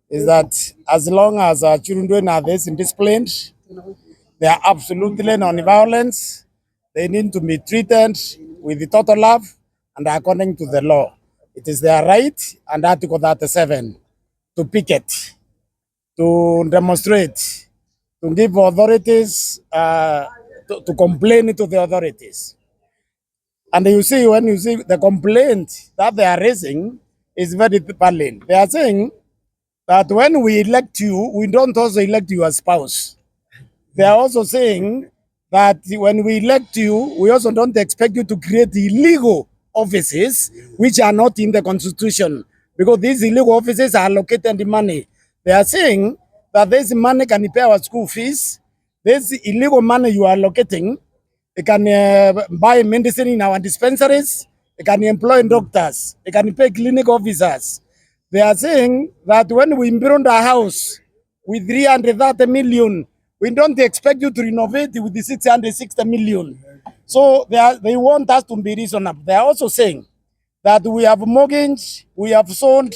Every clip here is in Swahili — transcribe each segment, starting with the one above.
is that as long as our children are this disciplined, they are absolutely non-violence. They need to be treated with the total love and according to the law. It is their right and Article 37 to picket, to demonstrate, to give authorities, to complain to the authorities. And you see, when you see the complaint that they are raising is very valid. They are saying that when we elect you, we don't also elect your spouse. They are also saying that when we elect you, we also don't expect you to create illegal offices which are not in the constitution, because these illegal offices are allocated money. They are saying that this money can pay our school fees. This illegal money you are allocating, it can buy medicine in our dispensaries, it can employ doctors, it can pay clinic officers. They are saying that when we build a house with 330 million, we don't expect you to renovate with the 660 million. So they want us to be reasonable. They are also saying that we have mortgaged, we have sold,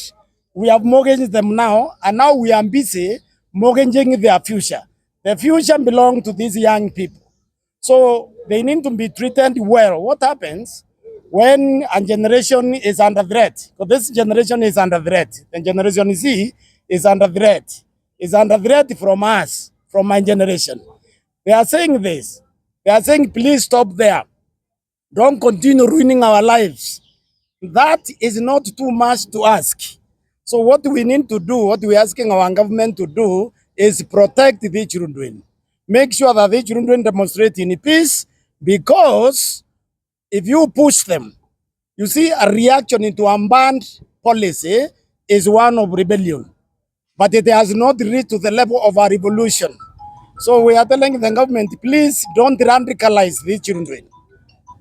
we have mortgaged them now, and now we are busy mortgaging their future. The future belongs to these young people. So they need to be treated well. What happens when a generation is under threat? Because this generation is under threat. The generation Z is under threat. Is under threat from us, from my generation. They are saying this. They are saying, please stop there. Don't continue ruining our lives. That is not too much to ask. So what we need to do, what we're asking our government to do, is protect the children. Make sure that the children demonstrate in peace, because if you push them, you see, a reaction into unbanned policy is one of rebellion, but it has not reached to the level of a revolution. So we are telling the government, please don't radicalize these children.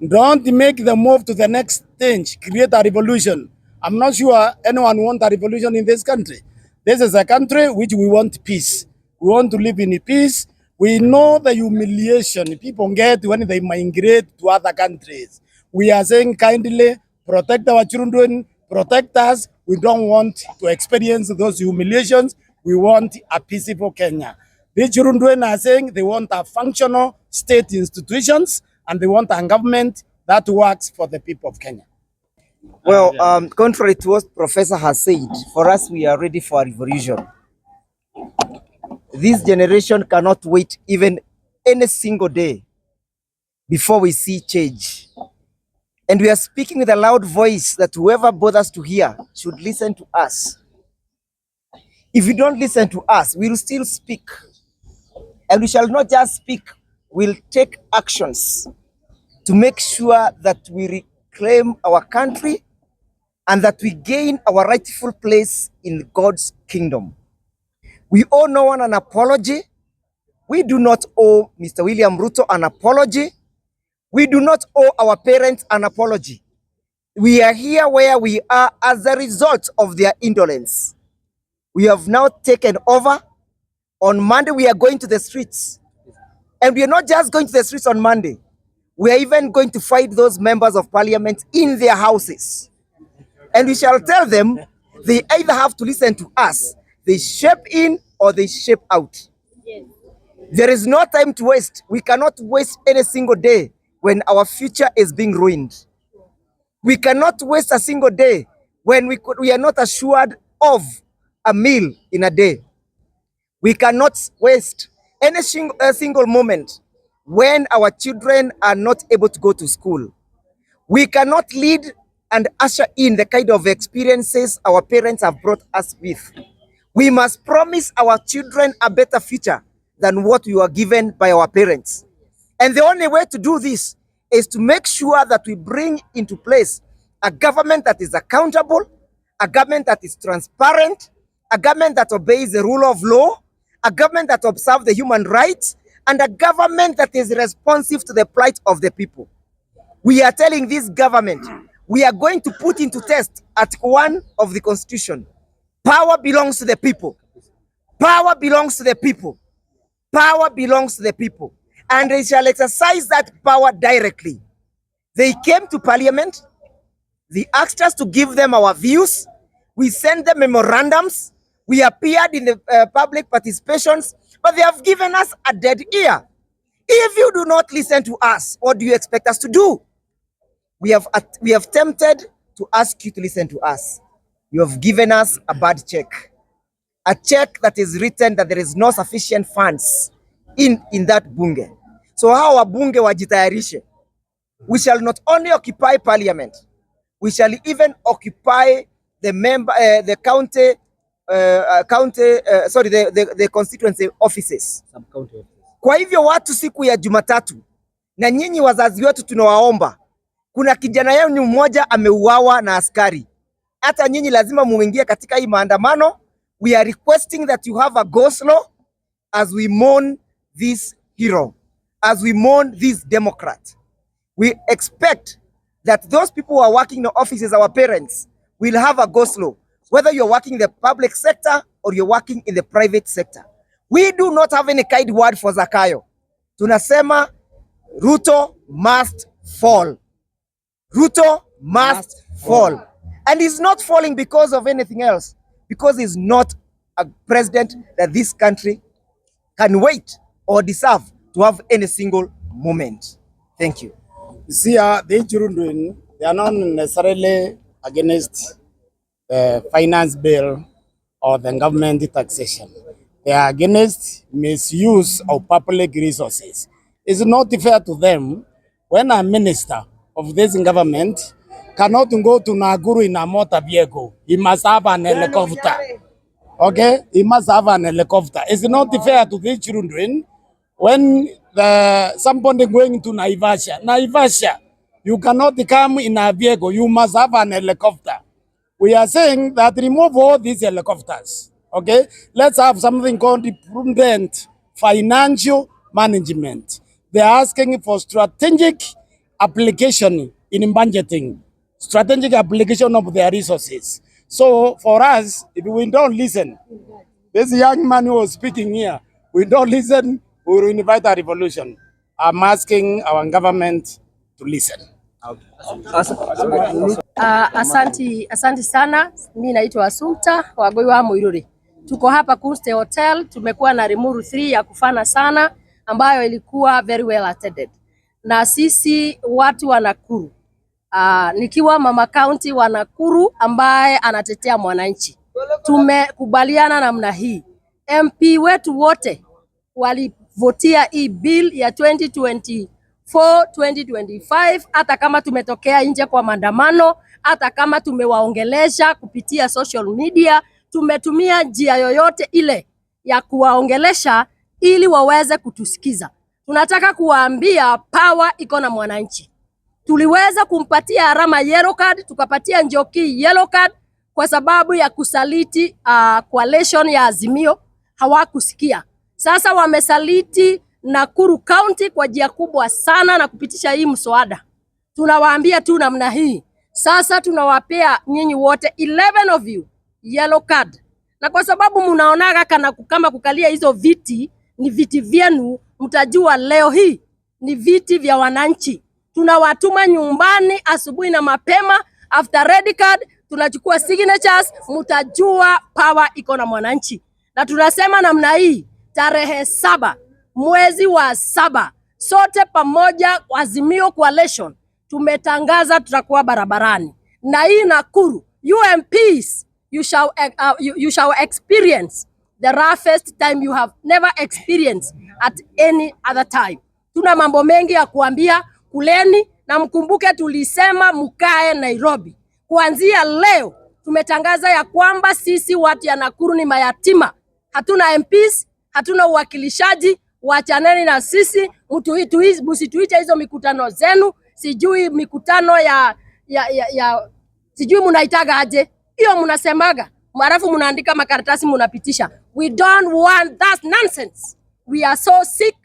Don't make them move to the next stage, create a revolution. I'm not sure anyone wants a revolution in this country. This is a country which we want peace. We want to live in peace. We know the humiliation people get when they migrate to other countries. We are saying kindly, protect our children, protect us. We don't want to experience those humiliations. We want a peaceful Kenya. The children are saying they want a functional state institutions, and they want a government that works for the people of Kenya. Well, contrary to what Professor has said, for us, we are ready for a revolution. This generation cannot wait even any single day before we see change. And we are speaking with a loud voice that whoever bothers to hear should listen to us. If you don't listen to us, we will still speak. And we shall not just speak, we'll take actions to make sure that we reclaim our country and that we gain our rightful place in God's kingdom. We owe no one an apology. We do not owe Mr. William Ruto an apology. We do not owe our parents an apology. We are here where we are as a result of their indolence. We have now taken over. On Monday, we are going to the streets. And we are not just going to the streets on Monday. We are even going to fight those members of parliament in their houses. And we shall tell them they either have to listen to us, they shape in or they shape out. Yes. There is no time to waste. We cannot waste any single day when our future is being ruined. We cannot waste a single day when we are not assured of a meal in a day. We cannot waste any single moment when our children are not able to go to school. We cannot lead and usher in the kind of experiences our parents have brought us with. We must promise our children a better future than what we were given by our parents. And the only way to do this is to make sure that we bring into place a government that is accountable, a government that is transparent, a government that obeys the rule of law, a government that observes the human rights, and a government that is responsive to the plight of the people. We are telling this government, we are going to put into test Article 1 of the Constitution. Power belongs to the people. Power belongs to the people. Power belongs to the people. And they shall exercise that power directly. They came to Parliament. They asked us to give them our views. We sent them memorandums. We appeared in the public participations, but they have given us a dead ear. If you do not listen to us, what do you expect us to do? We have tempted to ask you to listen to us. You have given us a bad check. A check that is written that there is no sufficient funds in that bunge. So how a bunge wajitayarishe? We shall not only occupy parliament, we shall even occupy the constituency offices. Kwa hivyo watu siku ya Jumatatu, na nyinyi wazazi wetu tunawaomba, kuna kijana yenu mmoja ameuawa na askari. Hata nyinyi lazima muingie katika hii maandamano. We are requesting that you have a go-slow as we mourn this hero, as we mourn this Democrat. We expect that those people who are working in the offices, our parents, will have a go-slow, whether you're working in the public sector or you're working in the private sector. We do not have any kind word for Zakayo. Tunasema Ruto must fall. Ruto must fall. And he's not falling because of anything else, because he's not a president that this country can wait or deserve to have any single moment. Thank you. See, the Njiru, they are not necessarily against the finance bill or the government taxation. They are against misuse of public resources. It's not fair to them when a minister of this government cannot go to Nakuru in a motor vehicle. He must have an helicopter. Okay? He must have an helicopter. It's not fair to these children when somebody going to Naivasha, you cannot come in a vehicle. You must have an helicopter. We are saying that remove all these helicopters. Okay? Let's have something called prudent financial management. They are asking for strategic application in budgeting, strategic application of their resources. So for us, if we don't listen, this young man who was speaking here, we don't listen, we will invite a revolution. I'm asking our government to listen. Asanti sana. Mimi naitwa Assumpta Wagoi wa Muiruri. Tuko hapa Kunste Hotel, tumekuwa na Limuru 3 ya kufana sana ambayo ilikuwa very well attended. Na sisi watu wa Nakuru, nikiwa mama county wa Nakuru ambaye anatetea mwananchi, tumekubaliana namna hii. MP wetu wote walivotia hii bill ya 2024-2025, hata kama tumetokea nje kwa maandamano, hata kama tumewaongelesha kupitia social media, tumetumia njia yoyote ile ya kuwaongelesha ili waweze kutusikiza. Tunataka kuwaambia power iko na mwananchi. Tuliweza kumpatia Arama yellow card, tukapatia Njoki yellow card kwa sababu ya kusaliti coalition ya Azimio, hawakusikia. Sasa wamesaliti Nakuru County kwa njia kubwa sana na kupitisha hii mswada. Tunawaambia tu namna hii. Sasa tunawapea nyinyi wote 11 of you yellow card. Na kwa sababu mnaonaga kama kukalia hizo viti ni viti vyenu, mtajua leo hii ni viti vya wananchi. Tunawatuma nyumbani asubuhi na mapema. After red card tunachukua signatures, mtajua power iko na mwananchi. Na tunasema namna hii, tarehe 7 mwezi wa 7 sote pamoja Azimio Coalition tumetangaza tutakuwa barabarani. Na hii Nakuru, UMPs, you shall experience the roughest time you have never experienced at any other time. Tuna mambo mengi ya kuambia, kuleni na mkumbuke tulisema mkae Nairobi. Kuanzia leo tumetangaza ya kwamba sisi watu ya Nakuru ni mayatima. Hatuna MPs, hatuna uwakilishaji, wachaneni na sisi, msituite hizo mikutano zenu, sijui mikutano ya sijui munaitaga aje. Hiyo munasemaga, marafu munaandika makaratasi munapitisha. We don't want that nonsense. We are so sick,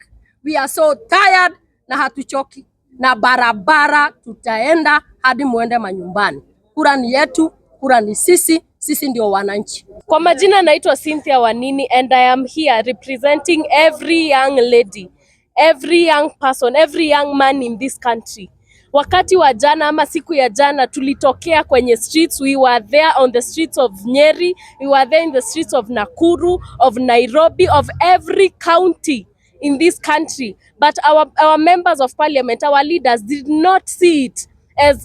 we are so tired na hatuchoki. Na barabara tutaenda hadi muende manyumbani. Kura ni yetu, kura ni sisi, sisi ndio wananchi. Kwa majina naitwa Cynthia Wanini and I am here representing every young lady, every young person, every young man in this country. Wakati wa jana ama siku ya jana tulitokea kwenye streets, we were there on the streets of Nyeri, we were there in the streets of Nakuru, of Nairobi, of every county in this country. But our members of parliament, our leaders did not see it as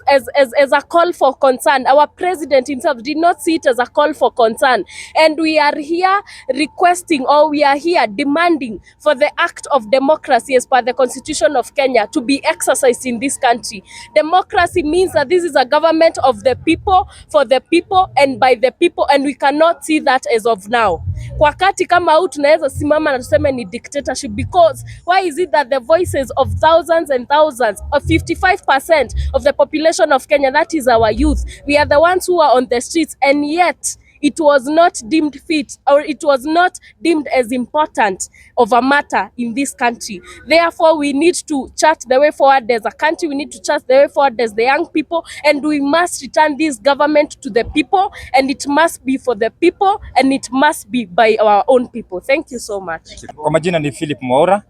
a call for concern. Our president himself did not see it as a call for concern. And we are here requesting, or we are here demanding for the act of democracy as per the Constitution of Kenya to be exercised in this country. Democracy means that this is a government of the people, for the people, and by the people, and we cannot see that as of now. Kwa wakati kama huu tunaweza simama na tuseme ni dictatorship, because why is it that the voices of thousands and thousands, of 55% of the population of Kenya, that is our youth, we are the ones who are on the streets, and yet it was not deemed fit, or it was not deemed as important of a matter in this country. Therefore, we need to chart the way forward as a country, we need to chart the way forward as the young people, and we must return this government to the people, and it must be for the people, and it must be by our own people. Thank you so much. Kwa majina ni Philip Mwaura,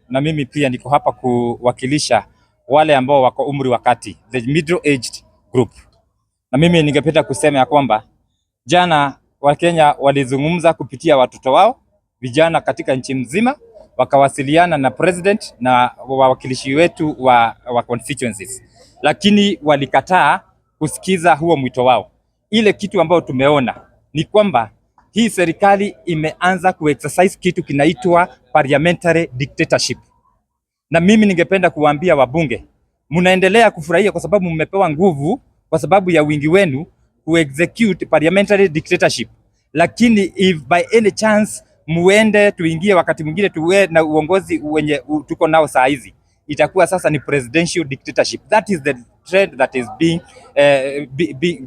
na mimi pia niko hapa kuwakilisha wale ambao wako umri wa kati, the middle aged group. Na mimi ningependa kusema ya kwamba jana Wakenya walizungumza kupitia watoto wao, vijana katika nchi mzima, wakawasiliana na president na wawakilishi wetu wa constituencies. Lakini walikataa kusikiza huo mwito wao. Ile kitu ambayo tumeona ni kwamba hii serikali imeanza kuexercise kitu kinaitwa parliamentary dictatorship. Na mimi ningependa kuwaambia wabunge, mnaendelea kufurahia kwa sababu mmepewa nguvu, kwa sababu ya wingi wenu execute parliamentary dictatorship. Lakini if by any chance muende tuingie wakati mwingine tuwe na uongozi wenye tuko nao saa hizi, itakuwa sasa ni presidential dictatorship. That is the trend that is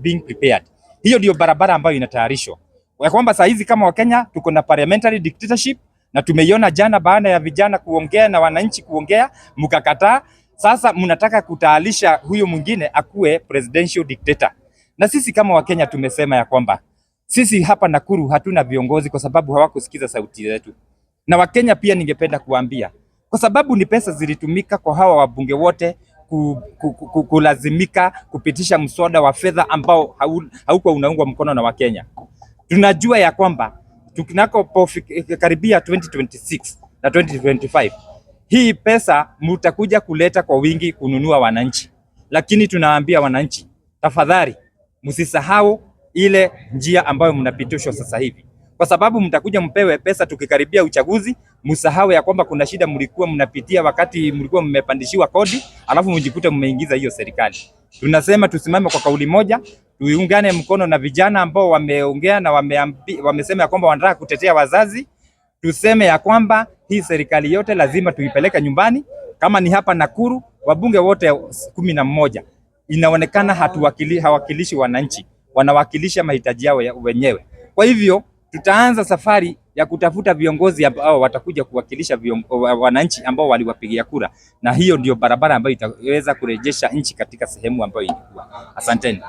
being prepared. Hiyo ndio barabara ambayo inatayarishwa. Kwa kwamba saa hizi kama Wakenya tuko na parliamentary dictatorship, na tumeiona jana baada ya vijana kuongea na wananchi kuongea mkakataa. Sasa mnataka kutaalisha huyo mwingine akuwe presidential dictator. Na sisi kama Wakenya tumesema ya kwamba sisi hapa Nakuru hatuna viongozi kwa sababu hawakusikiza sauti zetu. Na Wakenya pia ningependa kuambia, kwa sababu ni pesa zilitumika kwa hawa wabunge wote kulazimika kupitisha mswada wa fedha ambao haukuwa unaungwa mkono na Wakenya. Tunajua ya kwamba karibia 2026 na 2025, hii pesa mutakuja kuleta kwa wingi kununua wananchi. Lakini tunawaambia wananchi, tafadhali msisahau ile njia ambayo mnapitishwa sasa hivi. Kwa sababu mtakuja mpewe pesa tukikaribia uchaguzi, msahau ya kwamba kuna shida mlikuwa mnapitia wakati mlikuwa mmepandishiwa kodi, alafu mjikute mmeingiza hiyo serikali. Tunasema tusimame kwa kauli moja, tuungane mkono na vijana ambao wameongea na wamesema ya kwamba wanataka kutetea wazazi. Tuseme ya kwamba hii serikali yote lazima tuipeleke nyumbani. Kama ni hapa Nakuru, wabunge wote 11 inaonekana hawakilishi wananchi, wanawakilisha mahitaji yao wenyewe. Kwa hivyo tutaanza safari ya kutafuta viongozi ambao watakuja kuwakilisha wananchi ambao waliwapigia kura, na hiyo ndio barabara ambayo itaweza kurejesha nchi katika sehemu ambayo ilikuwa. Asanteni.